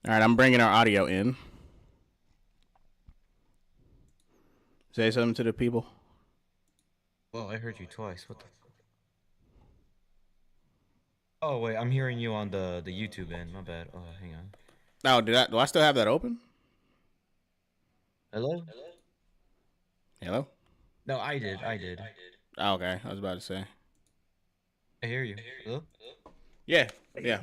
All right, I'm bringing our audio in. Say something to the people. Well, I heard you twice. What the? Oh wait, I'm hearing you on the YouTube end. My bad. Oh, hang on. Oh, do I still have that open? Hello? Hello? No, I did. I did. Oh, okay, I was about to say. I hear you. Hello? Yeah, yeah.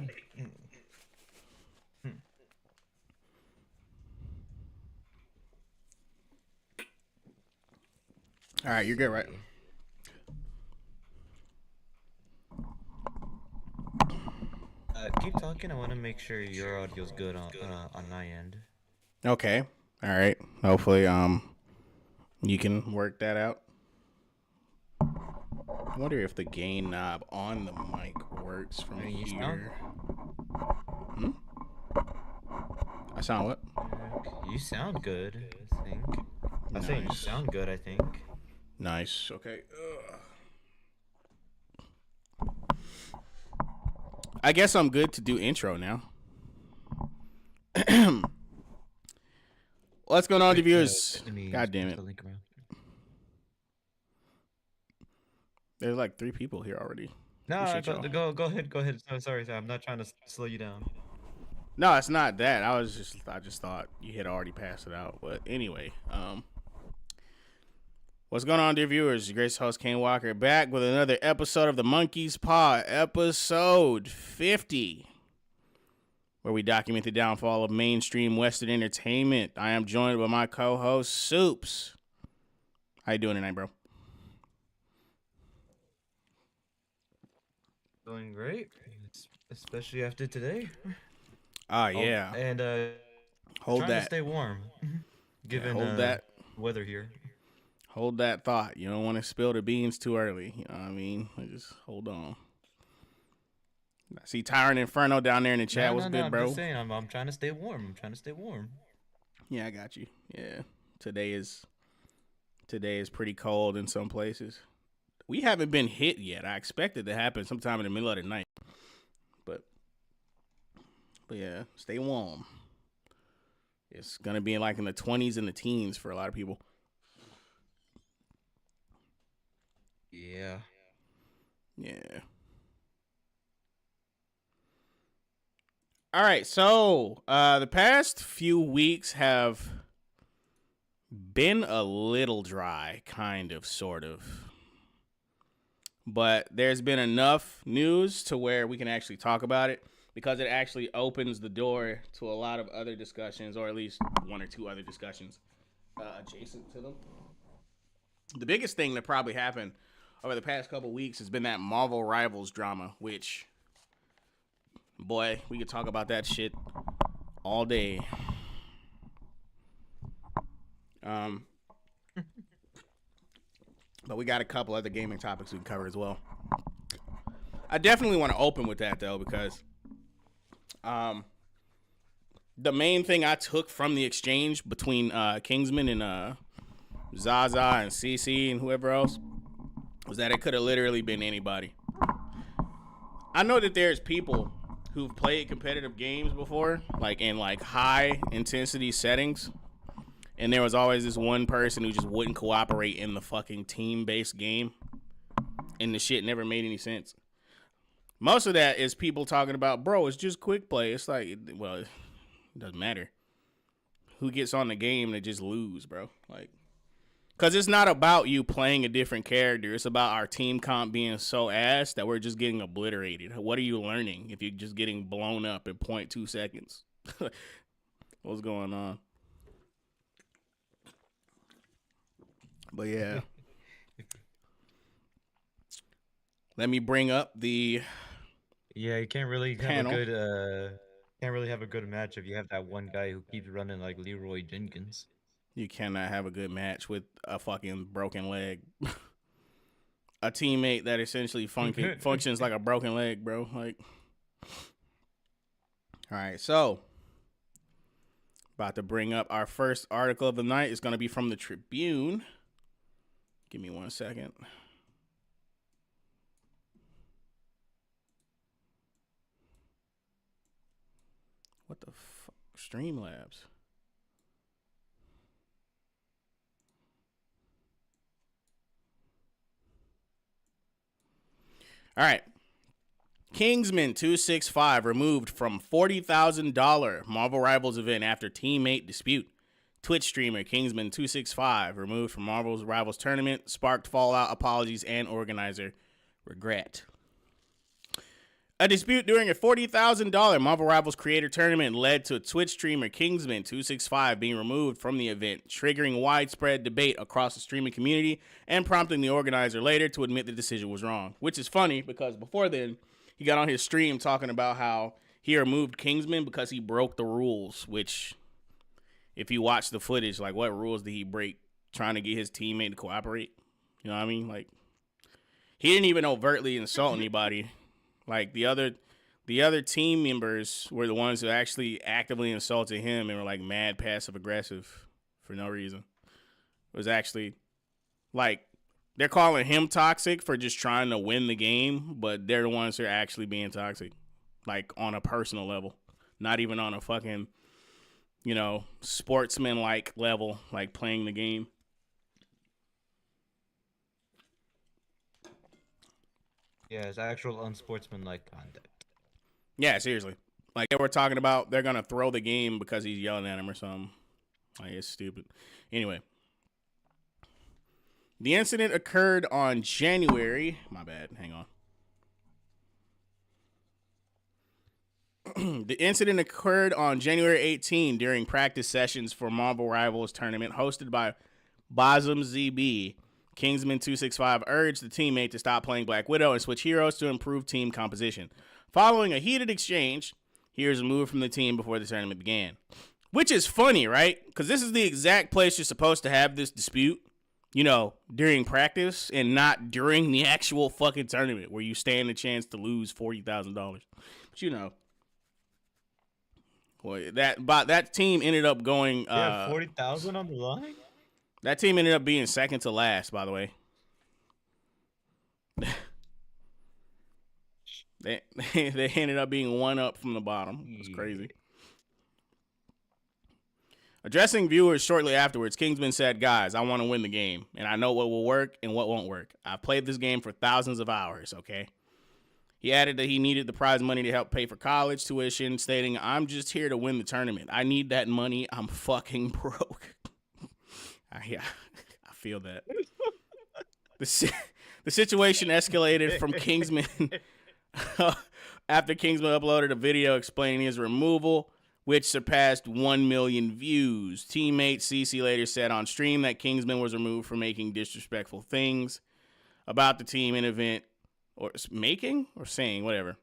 All right, you're good, right? See. Keep talking. I want to make sure your audio's good on my end. Okay. All right. Hopefully, you can work that out. I wonder if the gain knob on the mic works from I mean, you sound here. Hmm? I sound what? you sound good. I think. I'm saying you Nice. sound good. I think. Nice. Okay. Ugh. I guess I'm good to do intro now. What's going on, Wait, viewers? let me God damn pass it. the link around. There's like 3 people here already. No, Appreciate go y'all. go ahead. Go ahead. No, sorry. I'm not trying to slow you down. No, it's not that. I just thought you had already passed it out. But anyway, what's going on, dear viewers? Your gracious host Kaine Walker back with another episode of the Monkey Paw, episode 50, where we document the downfall of mainstream Western entertainment. I am joined by my co-host Soups. How you doing tonight, bro? Doing great, especially after today. Oh Oh, yeah, and hold trying to that. stay warm, Yeah, given weather here. hold that thought. You don't want to spill the beans too early. You know what I mean? Just hold on. I see Tyrant Inferno down there in the chat. No, What's no, no. good, I'm just bro? saying. I'm trying to stay warm. I'm trying to stay warm. Yeah, I got you. Yeah, today is today is pretty cold in some places. We haven't been hit yet. I expect it to happen sometime in the middle of the night. But yeah, stay warm. It's gonna be like in the 20s and the teens for a lot of people. Yeah. Yeah. All right. So the past few weeks have been a little dry, kind of, sort of. But there's been enough news to where we can actually talk about it because it actually opens the door to a lot of other discussions, or at least 1 or 2 other discussions adjacent to them. The biggest thing that probably happened over the past couple weeks has been that Marvel Rivals drama, which, boy, we could talk about that shit all day. Um, but we got a couple other gaming topics we can cover as well. I definitely want to open with that though because um, the main thing I took from the exchange between Kingsman and Zaza and CC and whoever else was that it could have literally been anybody. I know that there's people who've played competitive games before, like in like high intensity settings, and there was always this one person who just wouldn't cooperate in the fucking team based game, and the shit never made any sense. Most of that is people talking about, bro, it's just quick play. It's like, well, it doesn't matter who gets on the game to just lose, bro. Like, because it's not about you playing a different character. It's about our team comp being so ass that we're just getting obliterated. What are you learning if you're just getting blown up in 0.2 seconds? What's going on? But yeah, let me bring up the Yeah, you can't really have a panel. good match if you have that one guy who keeps running like Leroy Jenkins. You cannot have a good match with a fucking broken leg. A teammate that essentially functions like a broken leg, bro. Like, all right, so about to bring up our first article of the night. It's going to be from the Tribune. Give me 1 second. What the fuck? Streamlabs. All right. Kingsman 265 removed from $40,000 Marvel Rivals event after teammate dispute. Twitch streamer Kingsman 265 removed from Marvel's Rivals tournament, sparked fallout, apologies, and organizer regret. A dispute during a $40,000 Marvel Rivals creator tournament led to Twitch streamer Kingsman 265 being removed from the event, triggering widespread debate across the streaming community and prompting the organizer later to admit the decision was wrong. Which is funny because before then, he got on his stream talking about how he removed Kingsman because he broke the rules, which, if you watch the footage, like, what rules did he break trying to get his teammate to cooperate? You know what I mean? Like, he didn't even overtly insult anybody. Like, the other team members were the ones who actually actively insulted him and were, like, mad passive-aggressive for no reason. It was actually, like, they're calling him toxic for just trying to win the game, but they're the ones who are actually being toxic, like, on a personal level. Not even on a fucking, you know, sportsman-like level, like playing the game. Yeah, it's actual unsportsmanlike conduct. Yeah, seriously. Like, they were talking about they're going to throw the game because he's yelling at him or something. Like, it's stupid. Anyway. The incident occurred on January. My bad. Hang on. The incident occurred on January 18 during practice sessions for Marvel Rivals tournament hosted by Bosm ZB. Kingsman 265 urged the teammate to stop playing Black Widow and switch heroes to improve team composition. Following a heated exchange, he was removed from the team before the tournament began. Which is funny, right? Because this is the exact place you're supposed to have this dispute, you know, during practice and not during the actual fucking tournament where you stand a chance to lose $40,000. But you know, boy, that team ended up going. Yeah, 40,000 on the line. That team ended up being second to last, by the way. they ended up being one up from the bottom. It's crazy. Addressing viewers shortly afterwards, Kingsman said, "Guys, I want to win the game, and I know what will work and what won't work. I've played this game for thousands of hours, okay?" He added that he needed the prize money to help pay for college tuition, stating, "I'm just here to win the tournament. I need that money. I'm fucking broke." Yeah, I feel that. The situation escalated from Kingsman after Kingsman uploaded a video explaining his removal, which surpassed 1 million views. Teammate CC later said on stream that Kingsman was removed for making disrespectful things about the team in event, or making or saying, whatever,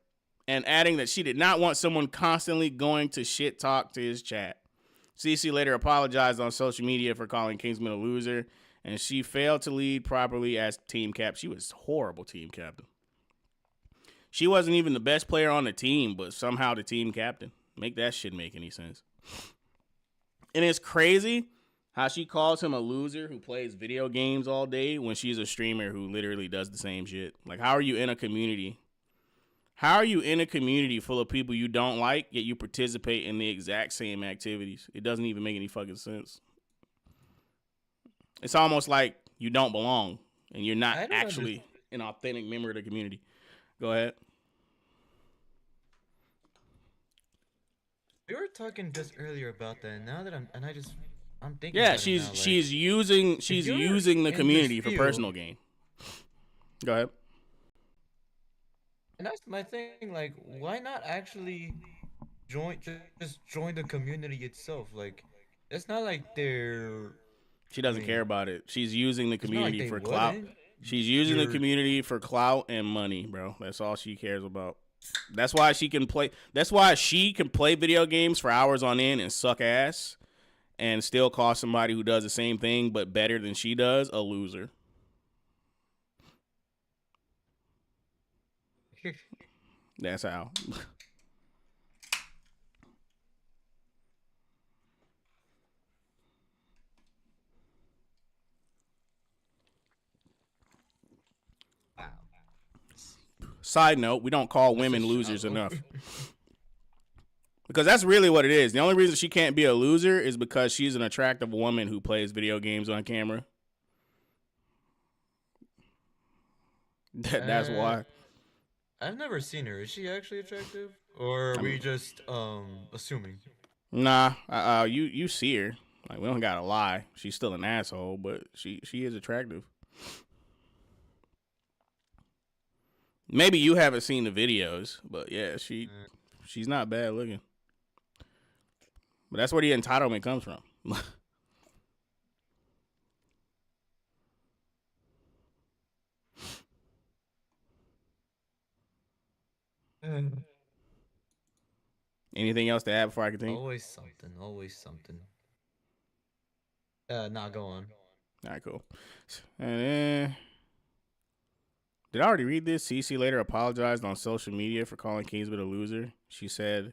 and adding that she did not want someone constantly going to shit talk to his chat. CC later apologized on social media for calling Kingsman a loser, and she failed to lead properly as team cap. She was horrible team captain. She wasn't even the best player on the team, but somehow the team captain. Make that shit make any sense. And it's crazy how she calls him a loser who plays video games all day when she's a streamer who literally does the same shit. Like, how are you in a community? How are you in a community full of people you don't like, yet you participate in the exact same activities? It doesn't even make any fucking sense. It's almost like you don't belong and you're not actually an authentic member of the community. Go ahead. We were talking just earlier about that, and now that I'm thinking. Yeah, about she's it now, she's using the community for personal gain. Go ahead. And that's my thing. Like, why not actually just join the community itself? Like, it's not like they're. She doesn't care about it. She's using the community for clout. wouldn't. She's using the community for clout and money, bro. That's all she cares about. That's why she can play. That's why she can play video games for hours on end and suck ass, and still call somebody who does the same thing but better than she does a loser. That's how. Wow. Side note, we don't call women losers enough. Because that's really what it is. The only reason she can't be a loser is because she's an attractive woman who plays video games on camera. That's Uh, why. I've never seen her. Is she actually attractive, or are I we mean, just assuming? nah, you see her. Like, we don't gotta lie. She's still an asshole, but she is attractive. Maybe you haven't seen the videos, but yeah, she's not bad looking. But that's where the entitlement comes from. Anything else to add before I continue? Always something. Always something. Nah, go on. All right, cool. And then, did I already read this? Cece later apologized on social media for calling Kingsman a loser. She said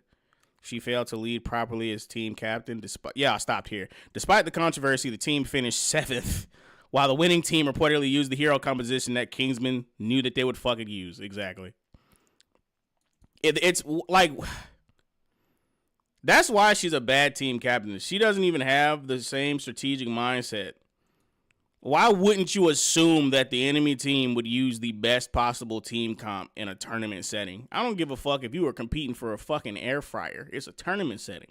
she failed to lead properly as team captain. I stopped here. Despite the controversy, the team finished 7th, while the winning team reportedly used the hero composition that Kingsman knew that they would fucking use. Exactly. It's like, that's why she's a bad team captain. She doesn't even have the same strategic mindset. Why wouldn't you assume that the enemy team would use the best possible team comp in a tournament setting? I don't give a fuck if you were competing for a fucking air fryer. It's a tournament setting.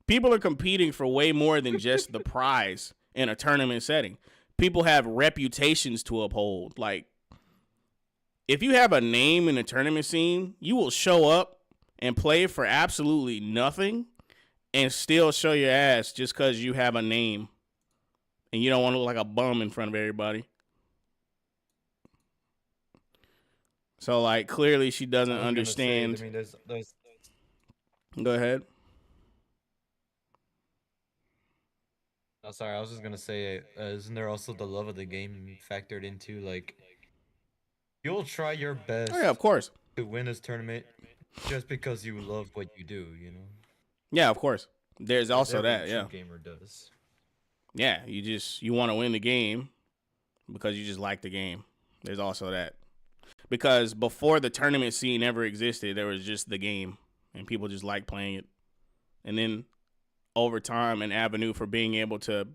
People are competing for way more than just the prize in a tournament setting. People have reputations to uphold. Like, if you have a name in the tournament scene, you will show up and play for absolutely nothing and still show your ass just because you have a name. And you don't want to look like a bum in front of everybody. So, like, clearly she doesn't understand. Say, I mean, there's. Go ahead. Oh, sorry, I was just gonna say, isn't there also the love of the game factored into, like, you'll try your best Oh, yeah, of course. to win this tournament just because you love what you do, you know? Yeah, of course. There's also every that, true yeah. gamer does. Yeah, you want to win the game because you just like the game. There's also that. Because before the tournament scene ever existed, there was just the game, and people just like playing it. And then over time, an avenue for being able to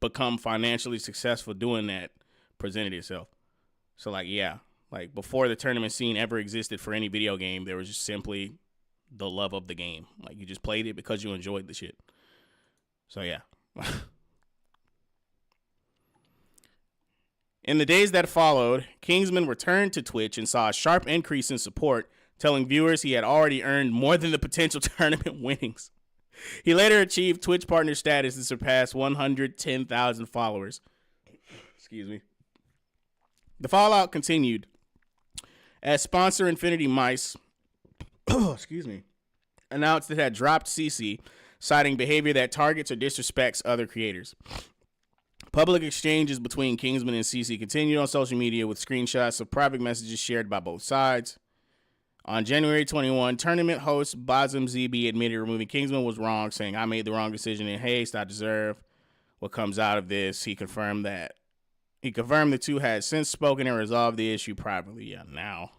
become financially successful doing that presented itself. So, like, yeah, like before the tournament scene ever existed for any video game, there was just simply the love of the game. Like, you just played it because you enjoyed the shit. So, yeah. In the days that followed, Kingsman returned to Twitch and saw a sharp increase in support, telling viewers he had already earned more than the potential tournament winnings. He later achieved Twitch partner status and surpassed 110,000 followers. Excuse me. The fallout continued as sponsor Infinity Mice announced it had dropped CC, citing behavior that targets or disrespects other creators. Public exchanges between Kingsman and CC continued on social media with screenshots of private messages shared by both sides. On January 21, tournament host Bazem ZB admitted removing Kingsman was wrong, saying, "I made the wrong decision in haste. I deserve what comes out of this." He confirmed the two had since spoken and resolved the issue privately. Yeah, now.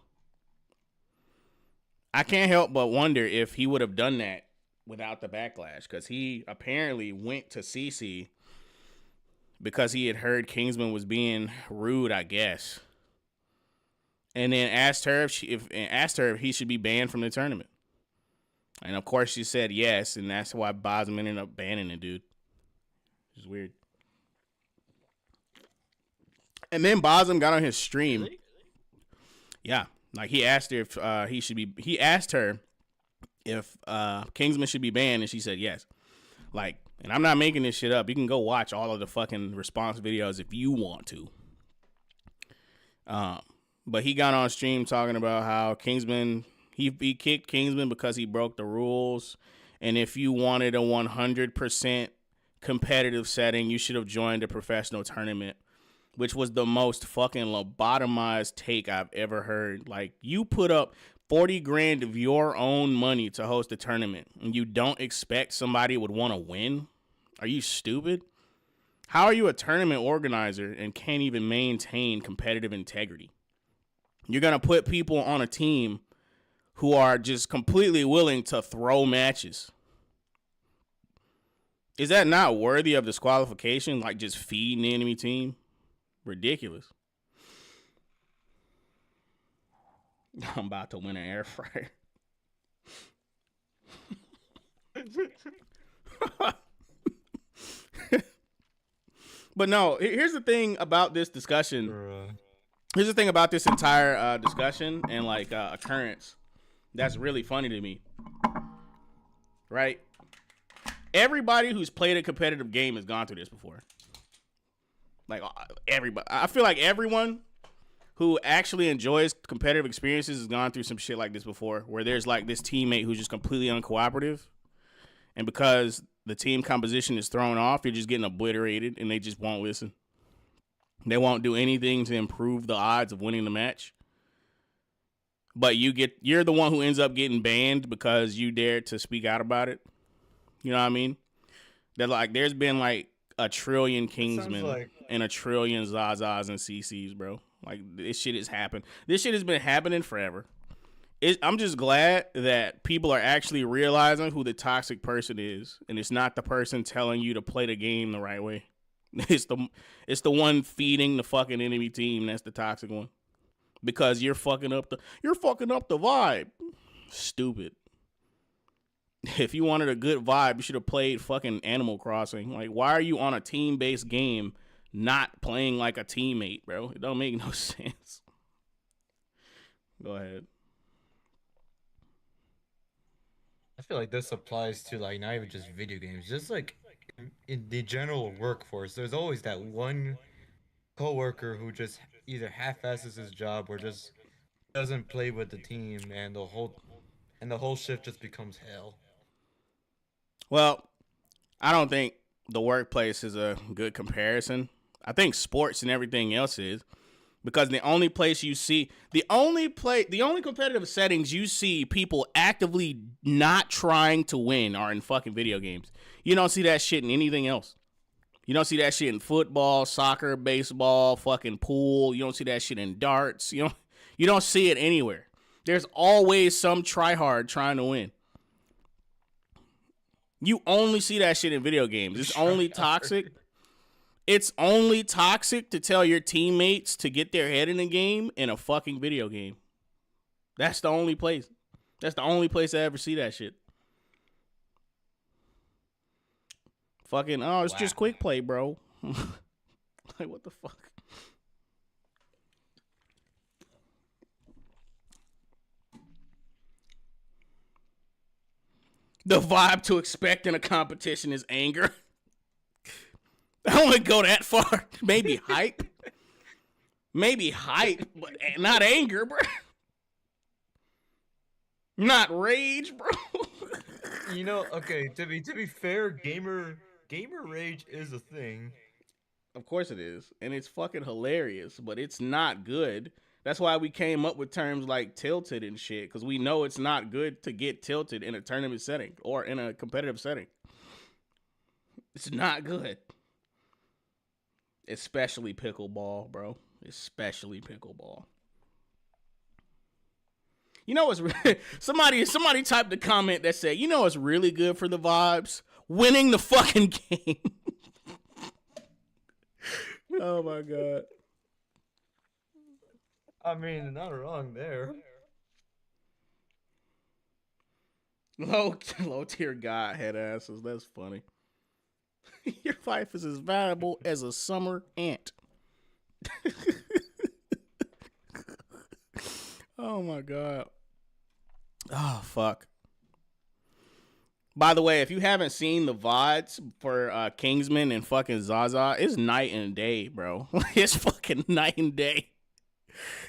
I can't help but wonder if he would have done that without the backlash, because he apparently went to CC because he had heard Kingsman was being rude, I guess, and then asked her if he should be banned from the tournament. And of course she said yes, and that's why Bosman ended up banning the dude. It's weird. And then Bosman got on his stream. Really? Yeah, like he asked her if he asked her if Kingsman should be banned, and she said yes. Like, and I'm not making this shit up. You can go watch all of the fucking response videos if you want to. But he got on stream talking about how Kingsman, he kicked Kingsman because he broke the rules. And if you wanted a 100% competitive setting, you should have joined a professional tournament, which was the most fucking lobotomized take I've ever heard. Like, you put up 40 grand of your own money to host a tournament, and you don't expect somebody would want to win? Are you stupid? How are you a tournament organizer and can't even maintain competitive integrity? You're going to put people on a team who are just completely willing to throw matches. Is that not worthy of disqualification? Like just feeding the enemy team? Ridiculous. I'm about to win an air fryer. But no, here's the thing about this discussion. Here's the thing about this entire discussion and like occurrence that's really funny to me. Right? Everybody who's played a competitive game has gone through this before. Like everybody. I feel like everyone who actually enjoys competitive experiences has gone through some shit like this before, where there's like this teammate who's just completely uncooperative. And because the team composition is thrown off, you're just getting obliterated and they just won't listen. They won't do anything to improve the odds of winning the match. But you're the one who ends up getting banned because you dared to speak out about it. You know what I mean? That like there's been like a trillion Kingsmen and a trillion Zazas and CCs, bro. Like this shit has happened. This shit has been happening forever. I'm just glad that people are actually realizing who the toxic person is, and it's not the person telling you to play the game the right way. It's the one feeding the fucking enemy team that's the toxic one, because you're fucking up the vibe. Stupid. If you wanted a good vibe, you should have played fucking Animal Crossing. Like, why are you on a team-based game not playing like a teammate, bro? It don't make no sense. Go ahead. I feel like this applies to like not even just video games, just like in the general workforce. There's always that one coworker who just either half-asses his job or just doesn't play with the team, and the whole shift just becomes hell. Well, I don't think the workplace is a good comparison. I think sports and everything else is, because the only place you see, the only competitive settings you see people actively not trying to win are in fucking video games. You don't see that shit in anything else. You don't see that shit in football, soccer, baseball, fucking pool. You don't see that shit in darts. You don't see it anywhere. There's always some tryhard trying to win. You only see that shit in video games. It's only toxic. It's only toxic to tell your teammates to get their head in the game in a fucking video game. That's the only place. That's the only place I ever see that shit. Fucking, it's just quick play, bro. Like, what the fuck? The vibe to expect in a competition is anger. I don't want to go that far. Maybe hype. Maybe hype, but not anger, bro. Not rage, bro. Okay, to be fair, gamer rage is a thing. Of course it is. And it's fucking hilarious, but it's not good. That's why we came up with terms like tilted and shit, because we know it's not good to get tilted in a tournament setting or in a competitive setting. It's not good. Especially pickleball, bro. Especially pickleball. You know what's somebody typed a comment that said, you know what's really good for the vibes? Winning the fucking game. Oh my god. I mean, not wrong there. Low tier god head asses. That's funny. Your life is as valuable as a summer ant. Oh my god. Oh fuck. By the way, if you haven't seen the VODs for Kingsman and fucking Zaza, it's night and day, bro. It's fucking night and day.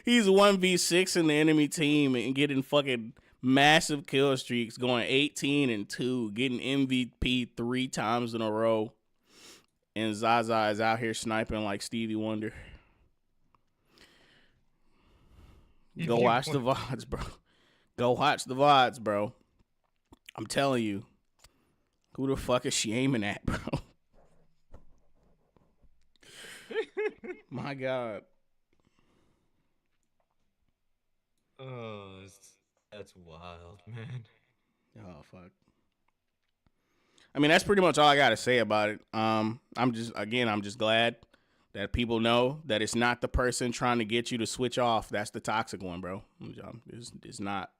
He's 1v6 in the enemy team and getting fucking massive kill streaks, going 18-2, getting MVP 3 times in a row. And Zaza is out here sniping like Stevie Wonder. Go watch the VODs, bro. Go watch the VODs, bro. I'm telling you. Who the fuck is she aiming at, bro? My God. That's wild, man. Oh fuck. I mean, that's pretty much all I gotta say about it. I'm just glad that people know that it's not the person trying to get you to switch off. That's the toxic one, bro. It's not.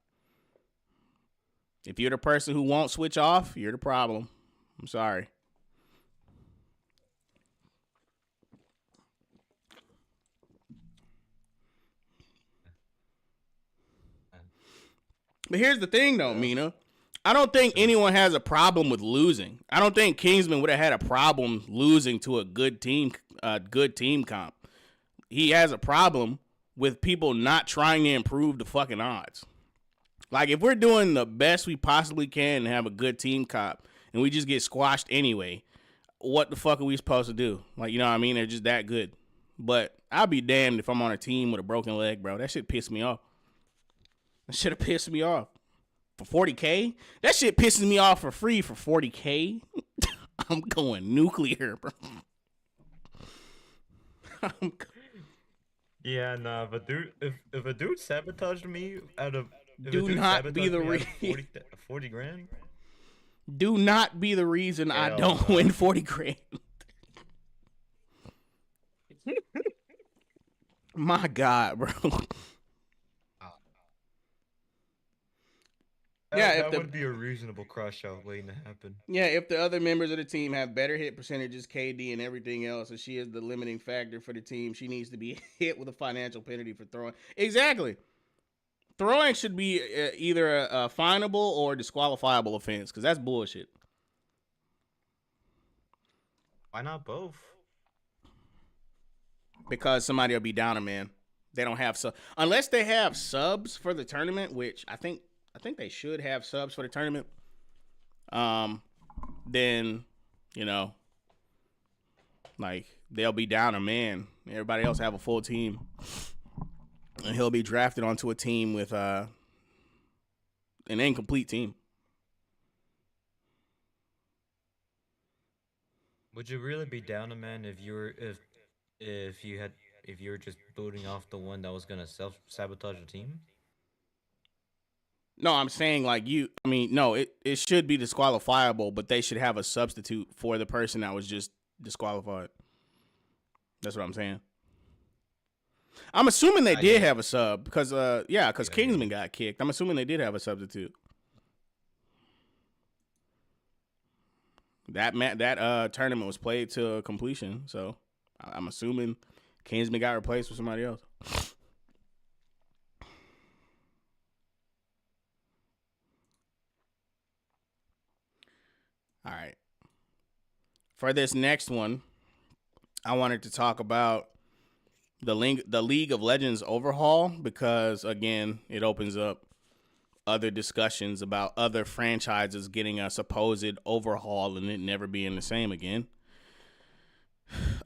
If you're the person who won't switch off, you're the problem. I'm sorry. But here's the thing, though, Mina. I don't think anyone has a problem with losing. I don't think Kingsman would have had a problem losing to a good team comp. He has a problem with people not trying to improve the fucking odds. Like, if we're doing the best we possibly can and have a good team comp, and we just get squashed anyway, what the fuck are we supposed to do? Like, you know what I mean? They're just that good. But I'll be damned if I'm on a team with a broken leg, bro. That shit pissed me off. That shit have pissed me off. For 40K? That shit pisses me off for free for 40K. I'm going nuclear, bro. Yeah, nah, but dude, if a dude sabotaged me out of do not be the reason 40 grand. Do not be the reason I don't win 40 grand. My God, bro. That would be a reasonable crush out waiting to happen. Yeah, if the other members of the team have better hit percentages, KD, and everything else, and she is the limiting factor for the team, she needs to be hit with a financial penalty for throwing. Exactly. Throwing should be either a finable or disqualifiable offense, because that's bullshit. Why not both? Because somebody will be down a man. They don't have unless they have subs for the tournament, which I think they should have subs for the tournament. Then, you know, like, they'll be down a man. Everybody else have a full team. And he'll be drafted onto a team with an incomplete team. Would you really be down a man if you were just booting off the one that was gonna sabotage the team? No, I'm saying no, it should be disqualifiable, but they should have a substitute for the person that was just disqualified. That's what I'm saying. I'm assuming they did have a sub because Kingsman got kicked. I'm assuming they did have a substitute. That tournament was played to completion, so I'm assuming Kingsman got replaced with somebody else. All right. For this next one, I wanted to talk about the League of Legends overhaul because, again, it opens up other discussions about other franchises getting a supposed overhaul and it never being the same again.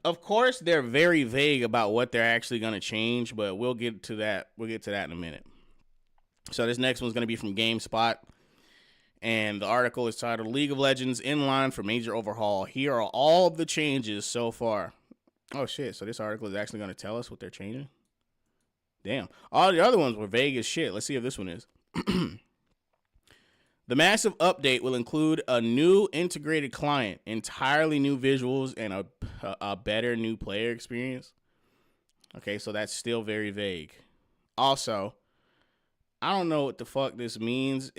Of course, they're very vague about what they're actually going to change, but we'll get to that. We'll get to that in a minute. So this next one's going to be from GameSpot. And the article is titled League of Legends in line for major overhaul. Here are all of the changes so far. Oh, shit. So this article is actually going to tell us what they're changing? Damn. All the other ones were vague as shit. Let's see if this one is. The massive update will include a new integrated client, entirely new visuals, and a better new player experience. Okay, so that's still very vague. Also, I don't know what the fuck this means.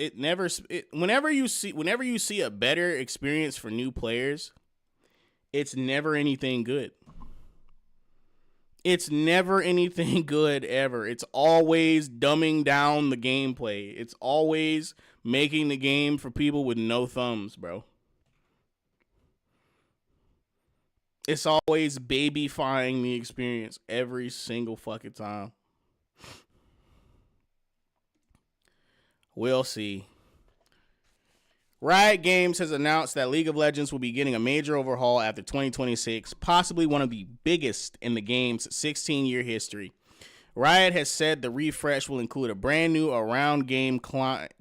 Whenever you see a better experience for new players, it's never anything good. It's never anything good ever. It's always dumbing down the gameplay. It's always making the game for people with no thumbs, bro. It's always babyfying the experience every single fucking time. We'll see. Riot Games has announced that League of Legends will be getting a major overhaul after 2026, possibly one of the biggest in the game's 16-year history. Riot has said the refresh will include a brand new around game client,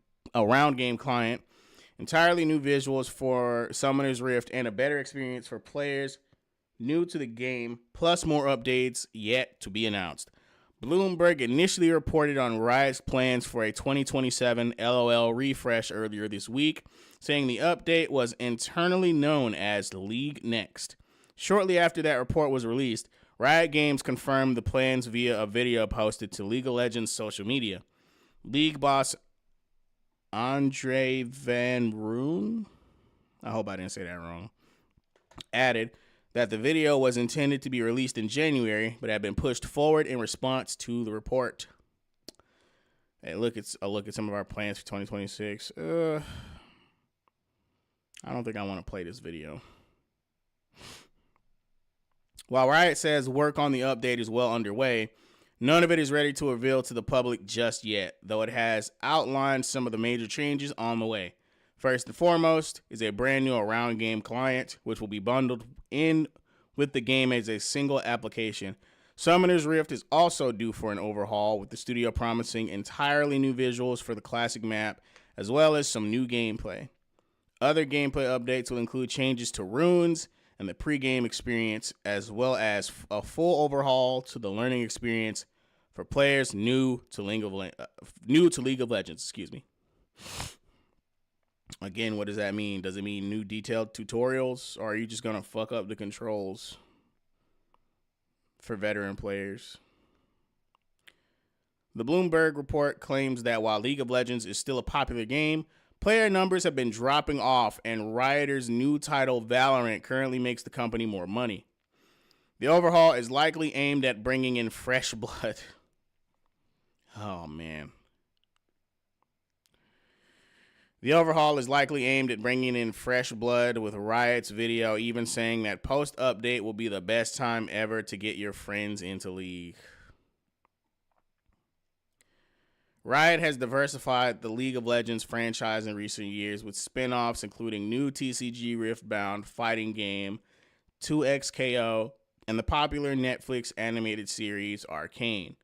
entirely new visuals for Summoner's Rift, and a better experience for players new to the game, plus more updates yet to be announced. Bloomberg initially reported on Riot's plans for a 2027 LOL refresh earlier this week, saying the update was internally known as League Next. Shortly after that report was released, Riot Games confirmed the plans via a video posted to League of Legends social media. League boss Andre Van Roon, I hope I didn't say that wrong, added that the video was intended to be released in January, but had been pushed forward in response to the report. Hey, a look at some of our plans for 2026. I don't think I want to play this video. While Riot says work on the update is well underway, none of it is ready to reveal to the public just yet, though it has outlined some of the major changes on the way. First and foremost is a brand new around game client, which will be bundled in with the game as a single application. Summoner's Rift is also due for an overhaul, with the studio promising entirely new visuals for the classic map, as well as some new gameplay. Other gameplay updates will include changes to runes and the pre-game experience, as well as a full overhaul to the learning experience for players new to League of Legends. Excuse me. Again, what does that mean? Does it mean new detailed tutorials, or are you just going to fuck up the controls for veteran players? The Bloomberg report claims that while League of Legends is still a popular game, player numbers have been dropping off, and Riot's new title, Valorant, currently makes the company more money. The overhaul is likely aimed at bringing in fresh blood. Oh, man. The overhaul is likely aimed at bringing in fresh blood, with Riot's video even saying that post-update will be the best time ever to get your friends into League. Riot has diversified the League of Legends franchise in recent years with spin-offs including new TCG Riftbound fighting game, 2XKO, and the popular Netflix animated series Arcane.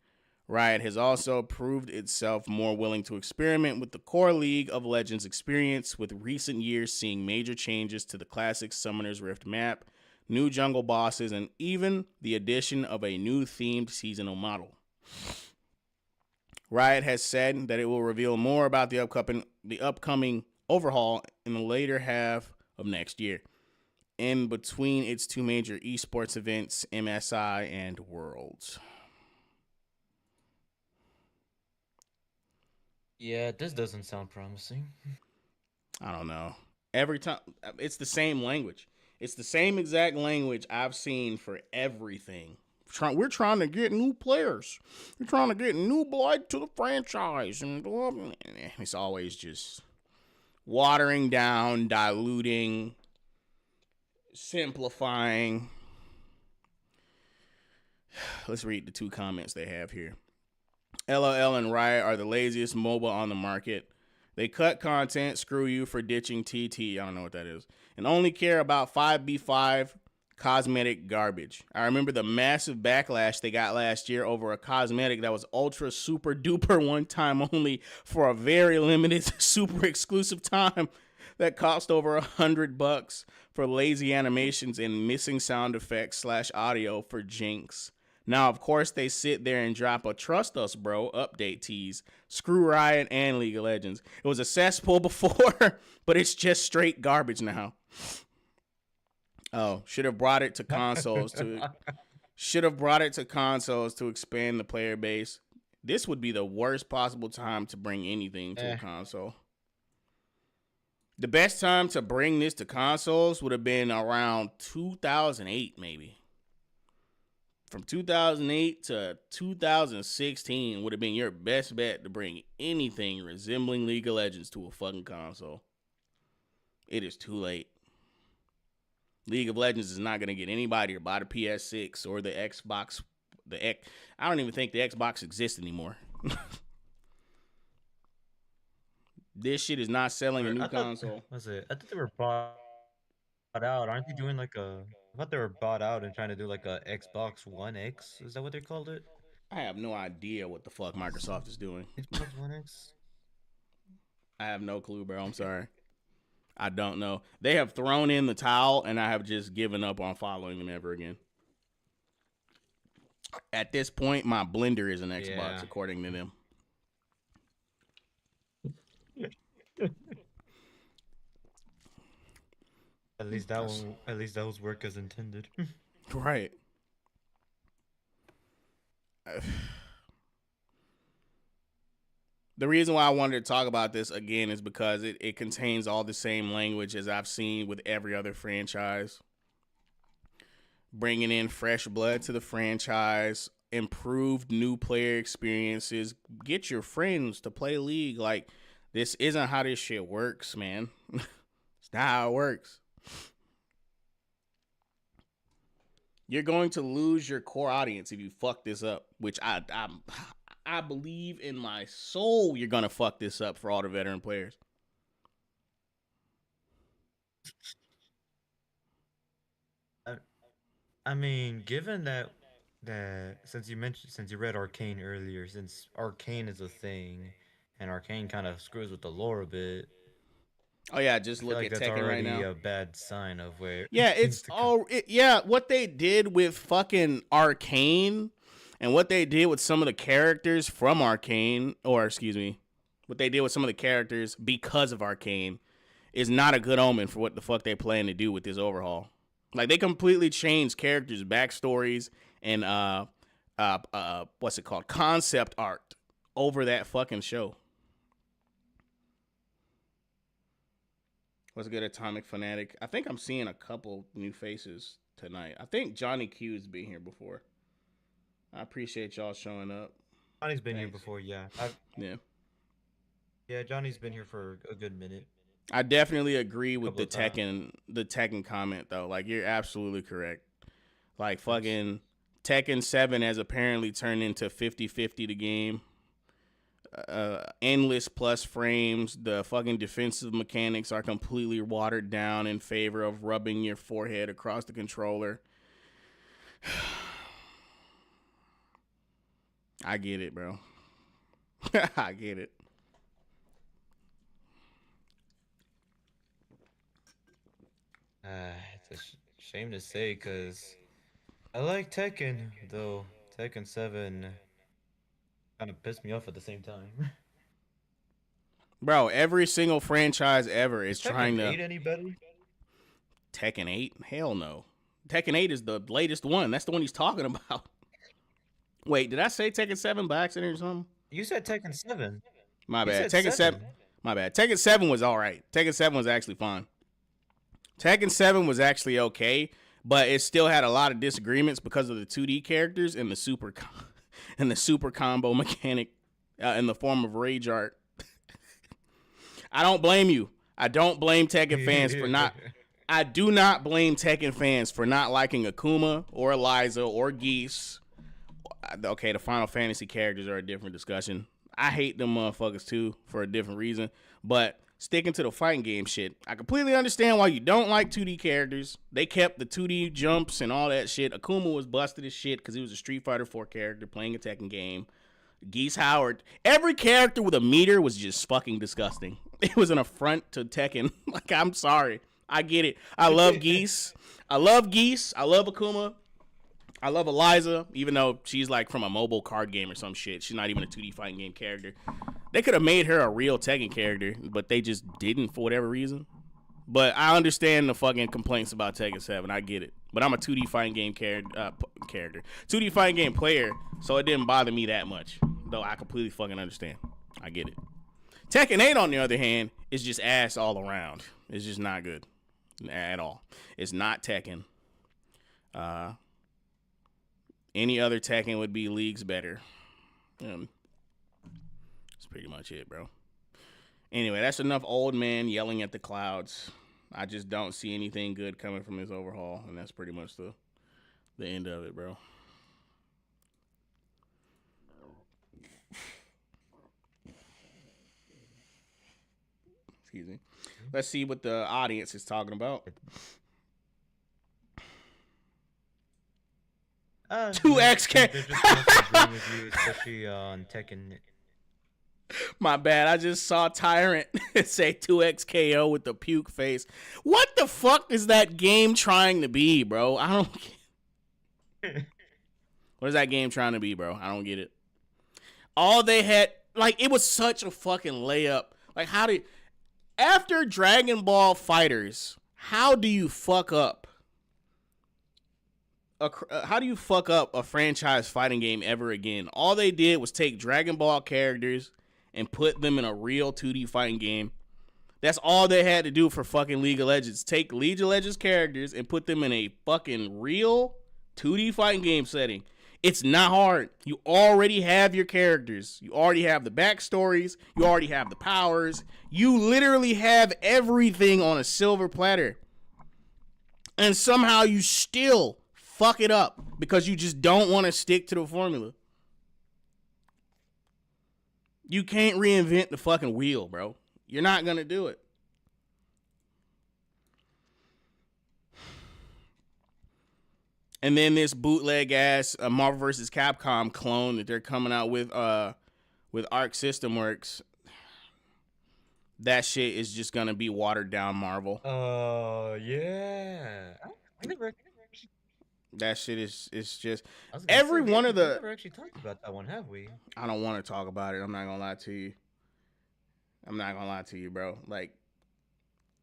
Riot has also proved itself more willing to experiment with the core League of Legends experience, with recent years seeing major changes to the classic Summoner's Rift map, new jungle bosses, and even the addition of a new themed seasonal model. Riot has said that it will reveal more about the upcoming overhaul in the later half of next year, in between its two major esports events, MSI and Worlds. Yeah, this doesn't sound promising. I don't know. Every time, it's the same language. It's the same exact language I've seen for everything. We're trying to get new players. We're trying to get new blood to the franchise. And it's always just watering down, diluting, simplifying. Let's read the two comments they have here. LOL and Riot are the laziest MOBA on the market. They cut content, screw you for ditching TT, I don't know what that is, and only care about 5v5 cosmetic garbage. I remember the massive backlash they got last year over a cosmetic that was ultra super duper one time only for a very limited super exclusive time that cost over $100 for lazy animations and missing sound effects / audio for Jinx. Now, of course, they sit there and drop a "Trust Us, Bro" update tease. Screw Riot and League of Legends. It was a cesspool before, but it's just straight garbage now. Oh, should have brought it to consoles to expand the player base. This would be the worst possible time to bring anything to a console. The best time to bring this to consoles would have been around 2008, maybe. From 2008 to 2016 would have been your best bet to bring anything resembling League of Legends to a fucking console. It is too late. League of Legends is not going to get anybody to buy the PS6 or the Xbox. I don't even think the Xbox exists anymore. This shit is not selling a new console. What's it? I thought they were bought out. Aren't they doing like a... I thought they were bought out and trying to do like a Xbox One X. Is that what they called it? I have no idea what the fuck Microsoft is doing. Xbox One X? I have no clue, bro. I'm sorry. I don't know. They have thrown in the towel, and I have just given up on following them ever again. At this point, my blender is an Xbox, Yeah. according to them. At least that one. At least that was work as intended. Right. The reason why I wanted to talk about this again is because it contains all the same language as I've seen with every other franchise. Bringing in fresh blood to the franchise, improved new player experiences, get your friends to play League. Like, this isn't how this shit works, man. It's not how it works. You're going to lose your core audience if you fuck this up, which I believe in my soul you're going to fuck this up for all the veteran players. I mean, given that since you read Arcane earlier, since Arcane is a thing, and Arcane kind of screws with the lore a bit. Oh yeah, just I look feel like at that's Tekken right already now. a bad sign of where. Yeah, things it's to come. all what they did with fucking Arcane, and what they did with some of the characters from Arcane, or excuse me, what they did with some of the characters because of Arcane, is not a good omen for what the fuck they plan to do with this overhaul. Like, they completely changed characters' backstories and what's it called, concept art over that fucking show. What's good, Atomic Fanatic? I think I'm seeing a couple new faces tonight. I think Johnny Q's been here before. I appreciate y'all showing up. Johnny's been here Thanks. before, yeah. Yeah. Yeah, Johnny's been here for a good minute. I definitely agree with the Couple Tekken comment though. Like, you're absolutely correct. Like, fucking Tekken 7 has apparently turned into 50-50 the game. Endless plus frames. The fucking defensive mechanics are completely watered down in favor of rubbing your forehead across the controller. I get it, bro. I get it. It's a shame to say, because I like Tekken, though Tekken 7 kind of pissed me off at the same time. Bro, every single franchise ever is Tekken trying to... 8 any better? Tekken 8? Hell no. Tekken 8 is the latest one. That's the one he's talking about. Wait, did I say Tekken 7 by accident or something? You said Tekken 7. My You bad. said Tekken 7. My bad. Tekken 7 was all right. Tekken 7 was actually fine. Tekken 7 was actually okay, but it still had a lot of disagreements because of the 2D characters and the super combo mechanic in the form of rage art. I don't blame you. I don't blame Tekken fans for not... I do not blame Tekken fans for not liking Akuma or Eliza or Geese. Okay, the Final Fantasy characters are a different discussion. I hate them motherfuckers too for a different reason. But sticking to the fighting game shit, I completely understand why you don't like 2D characters. They kept the 2D jumps and all that shit. Akuma was busted as shit because he was a Street Fighter 4 character playing a Tekken game. Geese Howard, every character with a meter was just fucking disgusting. It was an affront to Tekken. Like, I'm sorry. I get it. I love Geese. I love Akuma. I love Eliza, even though she's like from a mobile card game or some shit. She's not even a 2D fighting game character. They could have made her a real Tekken character, but they just didn't for whatever reason. But I understand the fucking complaints about Tekken 7. I get it. But I'm a 2D fighting game character. 2D fighting game player, so it didn't bother me that much. Though I completely fucking understand. I get it. Tekken 8, on the other hand, is just ass all around. It's just not good at all. It's not Tekken. Any other Tekken would be leagues better. That's pretty much it, bro. Anyway, that's enough old man yelling at the clouds. I just don't see anything good coming from this overhaul, and that's pretty much the end of it, bro. Excuse me. Let's see what the audience is talking about. 2XK. They're just agreeing with you, especially on Tekken. My bad. I just saw Tyrant say 2XKO with the puke face. What the fuck is that game trying to be, bro? I don't. What is that game trying to be, bro? I don't get it. All they had, like, it was such a fucking layup. Like, after Dragon Ball Fighters, how do you fuck up a franchise fighting game ever again? All they did was take Dragon Ball characters and put them in a real 2D fighting game. That's all they had to do for fucking League of Legends. Take League of Legends characters and put them in a fucking real 2D fighting game setting. It's not hard. You already have your characters. You already have the backstories. You already have the powers. You literally have everything on a silver platter. And somehow you still fuck it up because you just don't want to stick to the formula. You can't reinvent the fucking wheel, bro. You're not going to do it. And then this bootleg ass Marvel vs. Capcom clone that they're coming out with Arc System Works. That shit is just going to be watered down Marvel. Yeah. I never That shit is just every one of the. We never actually talked about that one, have we? I don't want to talk about it. I'm not gonna lie to you, bro. Like,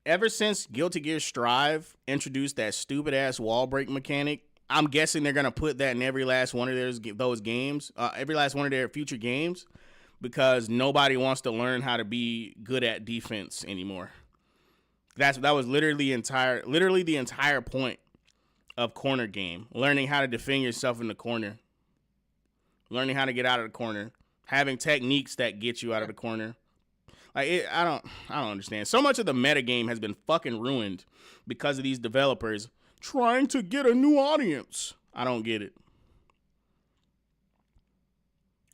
ever since Guilty Gear Strive introduced that stupid ass wall break mechanic, I'm guessing they're gonna put that in every last one of those games, every last one of their future games, because nobody wants to learn how to be good at defense anymore. That was literally the entire point of corner game, learning how to defend yourself in the corner, learning how to get out of the corner, having techniques that get you out of the corner. Like, I don't understand. So much of the meta game has been fucking ruined because of these developers trying to get a new audience. I don't get it.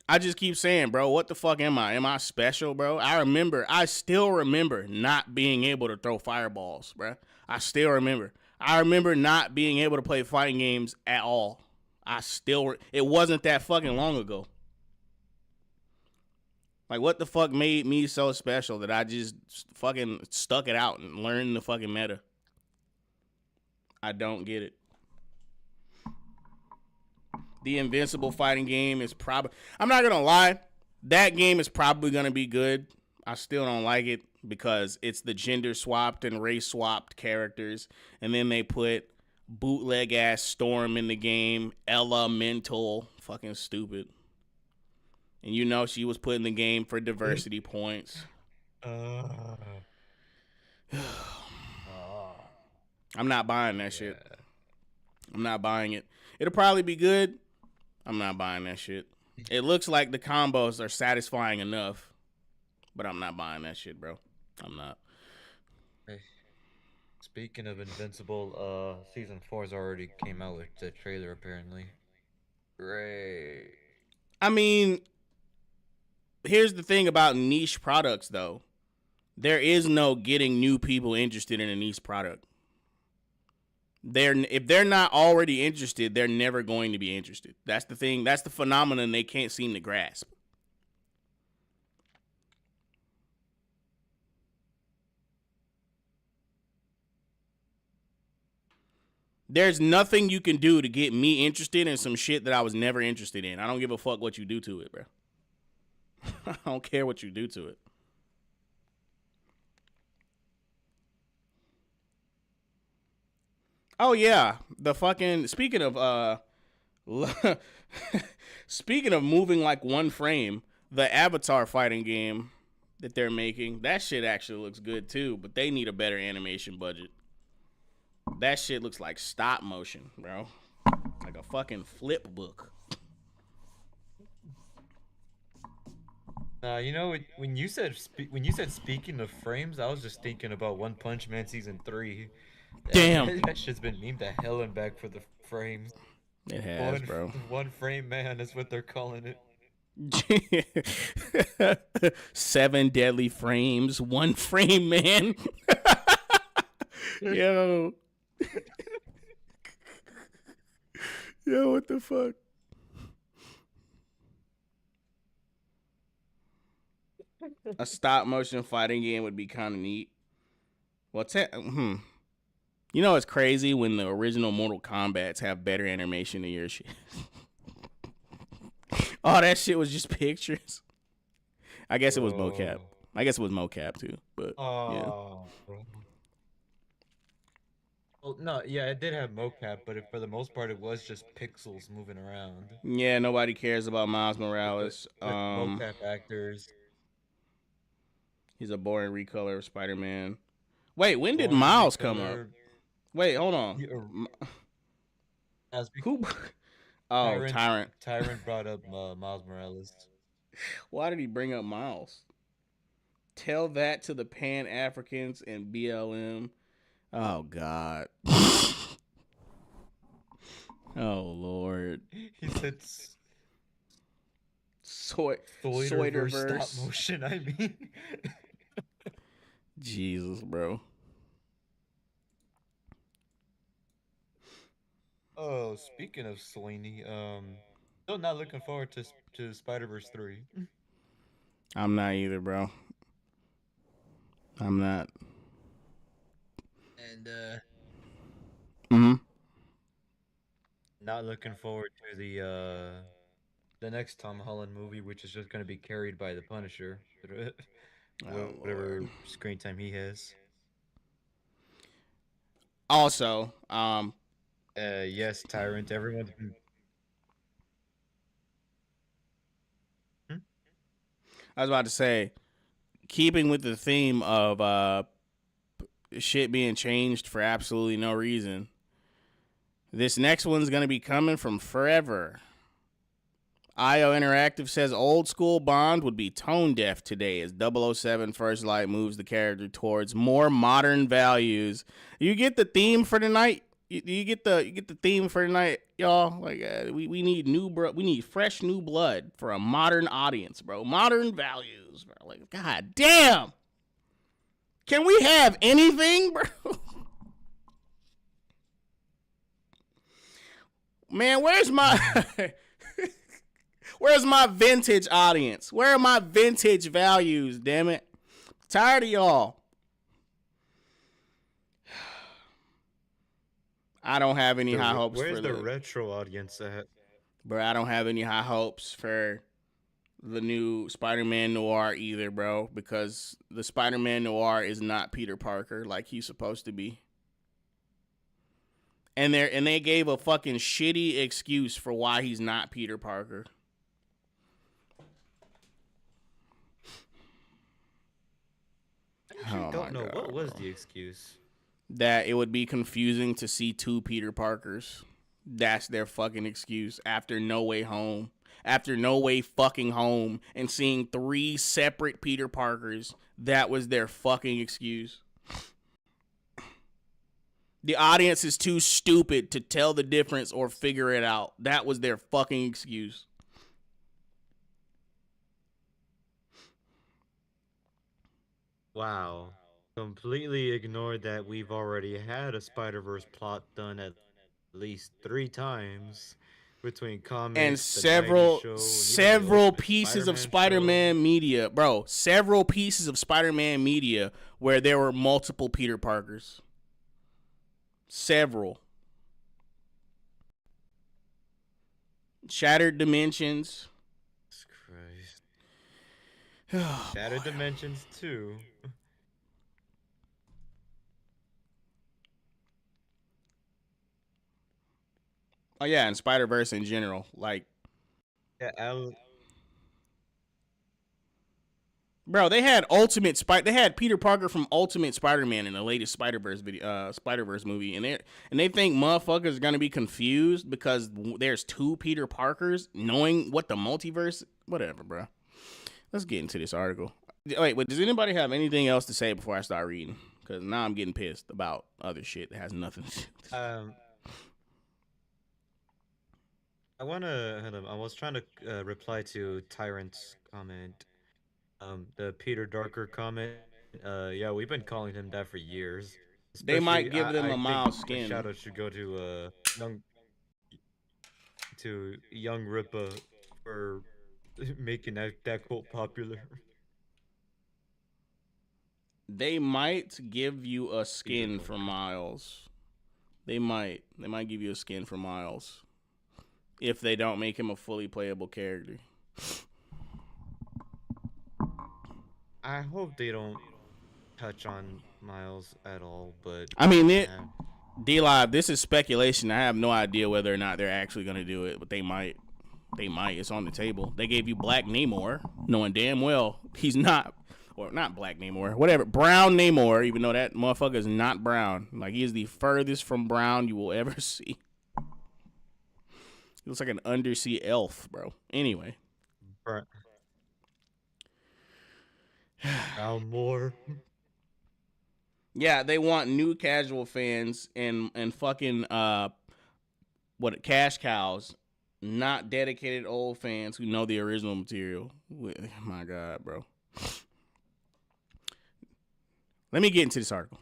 I just keep saying, bro, what the fuck am I? Am I special, bro? I still remember not being able to throw fireballs, bro. I still remember. I remember not being able to play fighting games at all. It wasn't that fucking long ago. Like, what the fuck made me so special that I just fucking stuck it out and learned the fucking meta? I don't get it. The Invincible fighting game is probably... I'm not gonna lie. That game is probably gonna be good. I still don't like it because it's the gender swapped and race swapped characters. And then they put bootleg ass Storm in the game. Elemental. Fucking stupid. And you know she was put in the game for diversity points. I'm not buying that shit. I'm not buying it. It'll probably be good. I'm not buying that shit. It looks like the combos are satisfying enough. But I'm not buying that shit, bro. I'm not. Hey, speaking of Invincible, season 4's already came out with the trailer, apparently. Great. I mean, here's the thing about niche products, though. There is no getting new people interested in a niche product. If they're not already interested, they're never going to be interested. That's the thing. That's the phenomenon they can't seem to grasp. There's nothing you can do to get me interested in some shit that I was never interested in. I don't give a fuck what you do to it, bro. I don't care what you do to it. Oh yeah, the fucking speaking of speaking of moving like one frame, the Avatar fighting game that they're making, that shit actually looks good too, but they need a better animation budget. That shit looks like stop motion, bro. Like a fucking flip book. You know, when you said speaking of frames, I was just thinking about One Punch Man season 3. Damn, that shit's been memed to hell and back for the frames. It has, bro. One frame man is what they're calling it. 7 deadly frames, one frame man. Yo. Yo, what the fuck? A stop motion fighting game would be kind of neat. Well, you know it's crazy when the original Mortal Kombats have better animation than your shit. Oh, that shit was just pictures. I guess it was mocap. Bro. I guess it was mocap too, but yeah. Oh, bro. Well, no, yeah, it did have mocap, but for the most part, it was just pixels moving around Yeah, nobody cares about Miles with Morales. mocap actors. He's a boring recolor of Spider-Man. Wait, when did Boring Miles come up? recolor. Wait, hold on. As Who? Oh, Tyrant, Tyrant. Tyrant brought up Miles Morales. Why did he bring up Miles? Tell that to the Pan Africans and BLM. Oh God. Oh Lord. He said Soiderverse. stop motion. I mean, Jesus, bro. oh, speaking of Sweeney, still not looking forward to Spider-Verse 3. I'm not either, bro. I'm not. And Mm-hmm. not looking forward to the next Tom Holland movie, which is just going to be carried by the Punisher, Oh whatever Lord. screen time he has. Also, Yes, Tyrant. Everyone's been. Hmm? I was about to say, keeping with the theme of shit being changed for absolutely no reason, this next one's gonna be coming from Forever. IO Interactive says old school Bond would be tone deaf today as 007 First Light moves the character towards more modern values. You get the theme for tonight. You get the theme for tonight, y'all. Like we need we need fresh new blood for a modern audience, bro. Modern values, bro. Like god damn. Can we have anything, bro? Man, where's my where's my vintage audience? Where are my vintage values, damn it? Tired of y'all. I don't have any high hopes Where's for the retro audience at? Bro, I don't have any high hopes for the new Spider-Man Noir either, bro, because the Spider-Man Noir is not Peter Parker like he's supposed to be. And they gave a fucking shitty excuse for why he's not Peter Parker. I actually don't know. God, what was the excuse? That it would be confusing to see two Peter Parkers. That's their fucking excuse after No Way Home. After No Way fucking Home and seeing three separate Peter Parkers, that was their fucking excuse. The audience is too stupid to tell the difference or figure it out. That was their fucking excuse. Wow. Completely ignored that we've already had a Spider-Verse plot done at least 3 times between comics and several pieces of Spider-Man media, bro. Several pieces of Spider-Man media where there were multiple Peter Parkers. Several. Shattered Dimensions. Jesus Christ. Oh, Shattered Dimensions 2. Oh yeah, and Spider-Verse in general, like. Yeah, bro, they had They had Peter Parker from Ultimate Spider-Man in the latest Spider-Verse movie, and they think motherfuckers are gonna be confused because there's two Peter Parkers, knowing what the multiverse. Whatever, bro. Let's get into this article. Wait, does anybody have anything else to say before I start reading? Because now I'm getting pissed about other shit that has nothing to do with this. I was trying to reply to Tyrant's comment. The Peter Darker comment. Yeah, we've been calling him that for years. They might give them a mild skin. Shout out should go to young Rippa for making that quote popular. They might give you a skin for Miles. They might give you a skin for Miles if they don't make him a fully playable character. I hope they don't touch on Miles at all, but I mean, yeah. D-Live, this is speculation. I have no idea whether or not they're actually going to do it, but they might. They might. It's on the table. They gave you Black Namor, knowing damn well he's not, or not Black Namor, whatever, Brown Namor, even though that motherfucker is not brown. Like, he is the furthest from brown you will ever see. He looks like an undersea elf, bro. Anyway. Brown more. Yeah, they want new casual fans and fucking cash cows, not dedicated old fans who know the original material. My God, bro. Let me get into this article.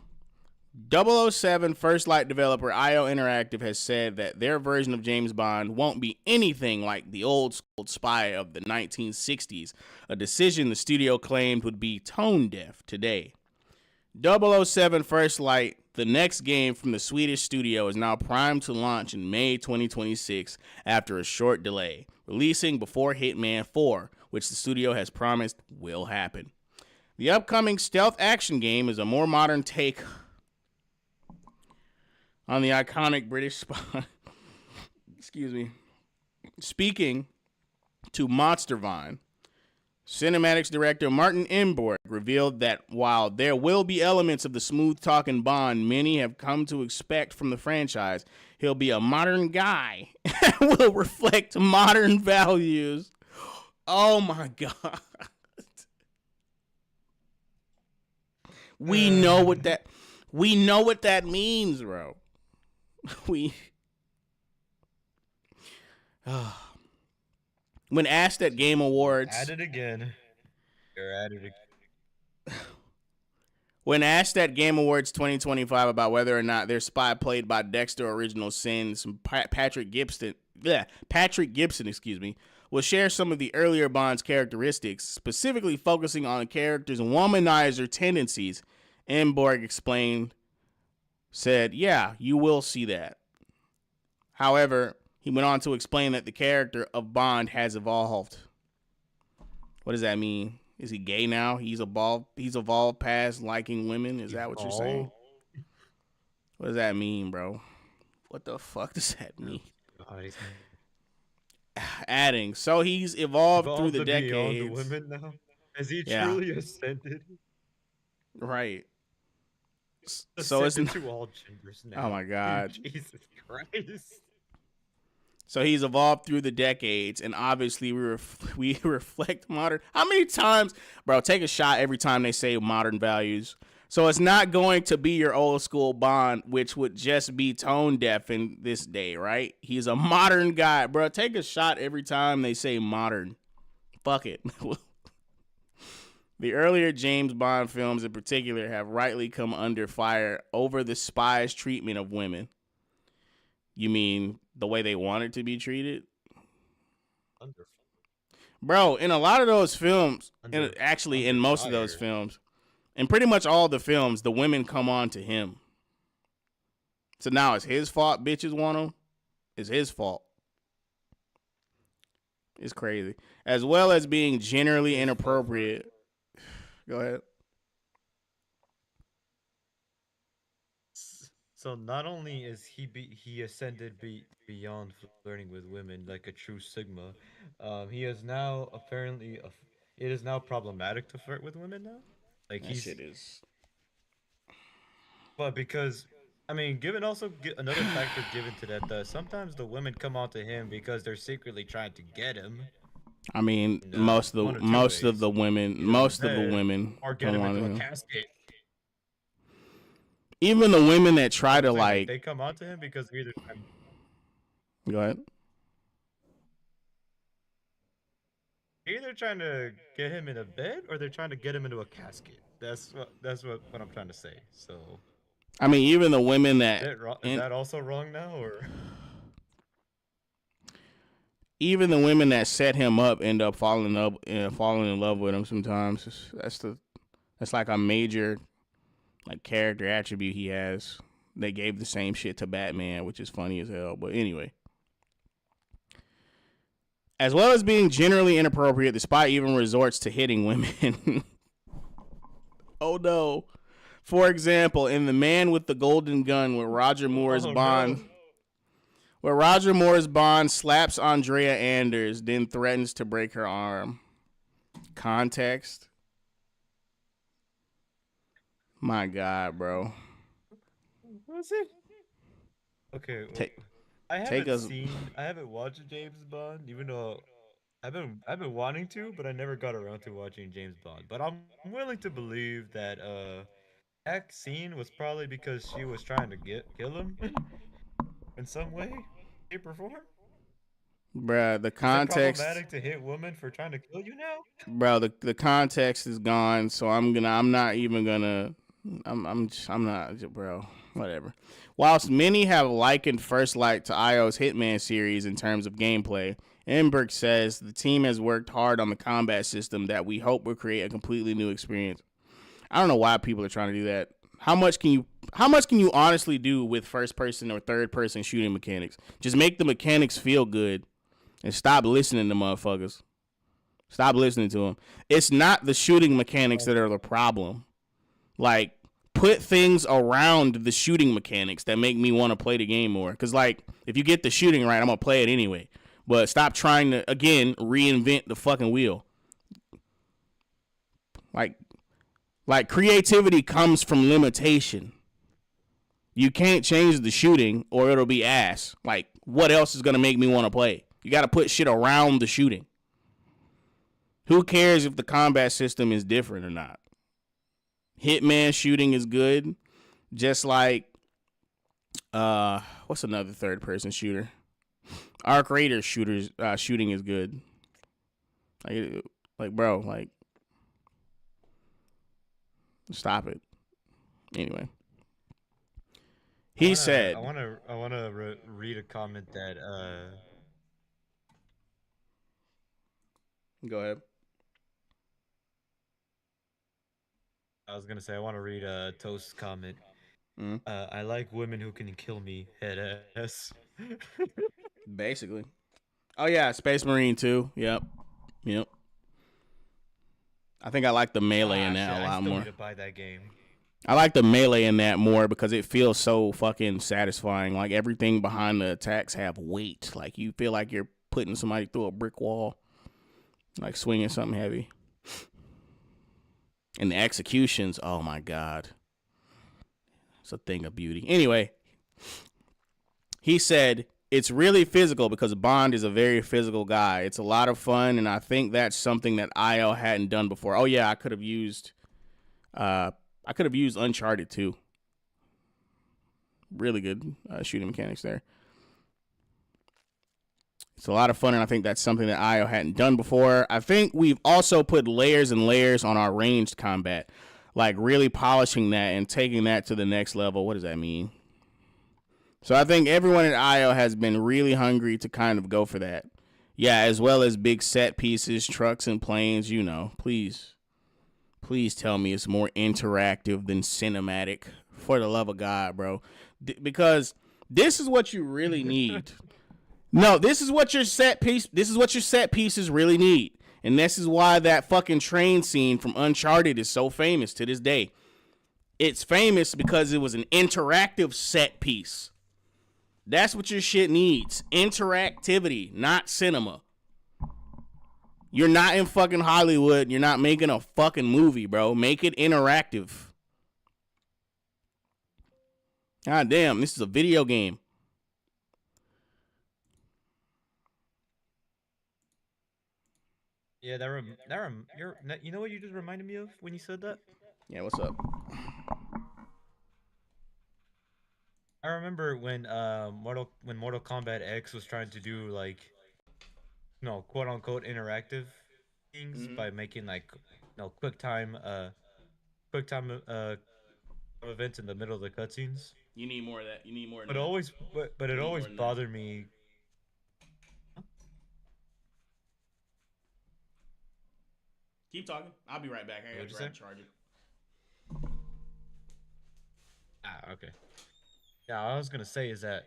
007 First Light developer IO Interactive has said that their version of James Bond won't be anything like the old school spy of the 1960s, a decision the studio claimed would be tone deaf today. 007 First Light, the next game from the Swedish studio, is now primed to launch in May 2026 after a short delay, releasing before Hitman 4, which the studio has promised will happen. The upcoming stealth action game is a more modern take on the iconic British spy. Excuse me. Speaking to Monster Vine, Cinematics director Martin Emborg revealed that while there will be elements of the smooth-talking Bond many have come to expect from the franchise, he'll be a modern guy and will reflect modern values. Oh my God. We know what that means, bro. When asked at Game Awards, At it again. You're at it again. When asked at Game Awards 2025 about whether or not their spy played by Dexter Original Sins, Patrick Gibson, will share some of the earlier Bond's characteristics, specifically focusing on the character's womanizer tendencies, Emborg said, yeah, you will see that. However, he went on to explain that the character of Bond has evolved. What does that mean? Is he gay now? He's evolved past liking women? Is that what you're saying? What does that mean, bro? What the fuck does that mean? Adding, so he's evolved through the decades. Beyond the women now? Has he truly ascended? Right. So it's to all genders now. Oh my God. Jesus Christ. So he's evolved through the decades, and obviously we reflect modern. How many times, bro? Take a shot every time they say modern values. So it's not going to be your old school Bond, which would just be tone deaf in this day, right? He's a modern guy, bro. Take a shot every time they say modern. Fuck it. The earlier James Bond films in particular have rightly come under fire over the spy's treatment of women. You mean the way they wanted to be treated? Bro, in a lot of those films, actually in most of those films, in pretty much all the films, the women come on to him. So now it's his fault bitches want him? It's his fault. It's crazy. As well as being generally inappropriate. Go ahead. So not only is he ascended beyond flirting with women like a true Sigma, he is now apparently it is now problematic to flirt with women now. Like that shit is. But because I mean, another factor given to that, sometimes the women come onto him because they're secretly trying to get him. I mean, most of the women or get him into a casket. Even the women that try to like, they come onto him because they're either go ahead. They're either trying to get him in a bed or they're trying to get him into a casket. That's what I'm trying to say. So, I mean, even the women that is that also wrong now, or even the women that set him up end up falling in love with him sometimes. That's like a major like character attribute he has. They gave the same shit to Batman, which is funny as hell. But anyway, As well as being generally inappropriate, the spy even resorts to hitting women. Oh no. For example, in The Man with the Golden Gun, Oh no. Where Roger Moore's Bond slaps Andrea Anders, then threatens to break her arm. Context? My God, bro. Was it? Okay, Take I take us, haven't watched James Bond, even though I've been wanting to, but I never got around to watching James Bond. But I'm willing to believe that that scene was probably because she was trying to kill him in some way, shape, or form. bruh. The Is it context, problematic to hit women for trying to kill you now? bro. The context is gone, so I'm not even gonna. I'm not, bro. Whatever. Whilst many have likened First Light to IO's Hitman series in terms of gameplay, Emberg says the team has worked hard on the combat system that we hope will create a completely new experience. I don't know why people are trying to do that. How much can you honestly do with first person or third person shooting mechanics? Just make the mechanics feel good and stop listening to motherfuckers. Stop listening to them. It's not the shooting mechanics that are the problem. Like, put things around the shooting mechanics that make me want to play the game more. Because, like, if you get the shooting right, I'm going to play it anyway. But stop trying to, again, reinvent the fucking wheel. Like, creativity comes from limitation. You can't change the shooting or it'll be ass. Like, what else is going to make me want to play? You got to put shit around the shooting. Who cares if the combat system is different or not? Hitman shooting is good. Just like, what's another third person shooter? Arc Raider shooting is good. Bro, stop it. Anyway. He said, I wanna read a comment that go ahead. I was gonna say I want to read Toast's comment. Mm, I like women who can kill me, head ass. basically. Oh, yeah, Space Marine 2. Yep. Yep. I think I like the melee in Ah that shit, a I lot still need more. to buy that game. I like the melee in that more because it feels so fucking satisfying. Like, everything behind the attacks have weight. Like, you feel like you're putting somebody through a brick wall. Like, swinging something heavy. And the executions, oh my God. It's a thing of beauty. Anyway, he said, it's really physical because Bond is a very physical guy. It's a lot of fun, and I think that's something that IO hadn't done before. Oh yeah, I could have used Uncharted too. Really good shooting mechanics there. It's a lot of fun, and I think that's something that IO hadn't done before. I think we've also put layers and layers on our ranged combat, like really polishing that and taking that to the next level. What does that mean? So I think everyone at IO has been really hungry to kind of go for that. Yeah, as well as big set pieces, trucks and planes, Please tell me it's more interactive than cinematic. For the love of God, bro. Because this is what you really need. No, this is what your set pieces really need. And this is why that fucking train scene from Uncharted is so famous to this day. It's famous because it was an interactive set piece. That's what your shit needs. Interactivity, not cinema. You're not in fucking Hollywood. You're not making a fucking movie, bro. Make it interactive. God damn, this is a video game. Yeah, you know what you just reminded me of when you said that? Yeah, what's up? I remember when Mortal Kombat X was trying to do like no quote unquote interactive things Mm-hmm. by making like no quick time events in the middle of the cutscenes. You need more of that. You need more than But that. it You need more always than that. bothered me. Keep talking. I'll be right back. I gotta What'd you grab say? a charger. Ah, okay. Yeah, I was gonna say is that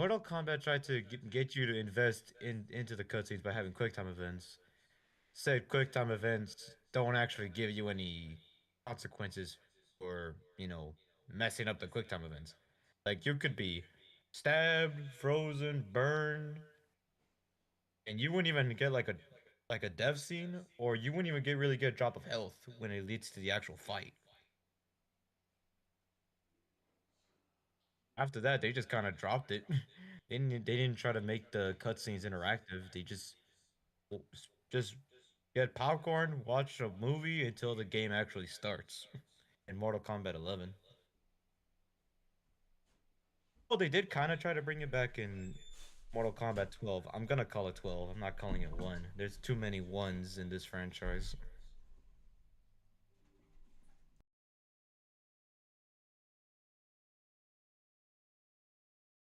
Mortal Kombat tried to get you to invest into the cutscenes by having quick time events. Said quick time events don't actually give you any consequences for, messing up the quick time events. Like you could be stabbed, frozen, burned, and you wouldn't even get like a death scene, or you wouldn't even get really good drop of health when it leads to the actual fight. After that, they just kind of dropped it. They didn't try to make the cutscenes interactive. They just get popcorn, watch a movie until the game actually starts. In Mortal Kombat 11. Well, they did kind of try to bring it back in Mortal Kombat 12. I'm gonna call it 12. I'm not calling it 1. There's too many ones in this franchise.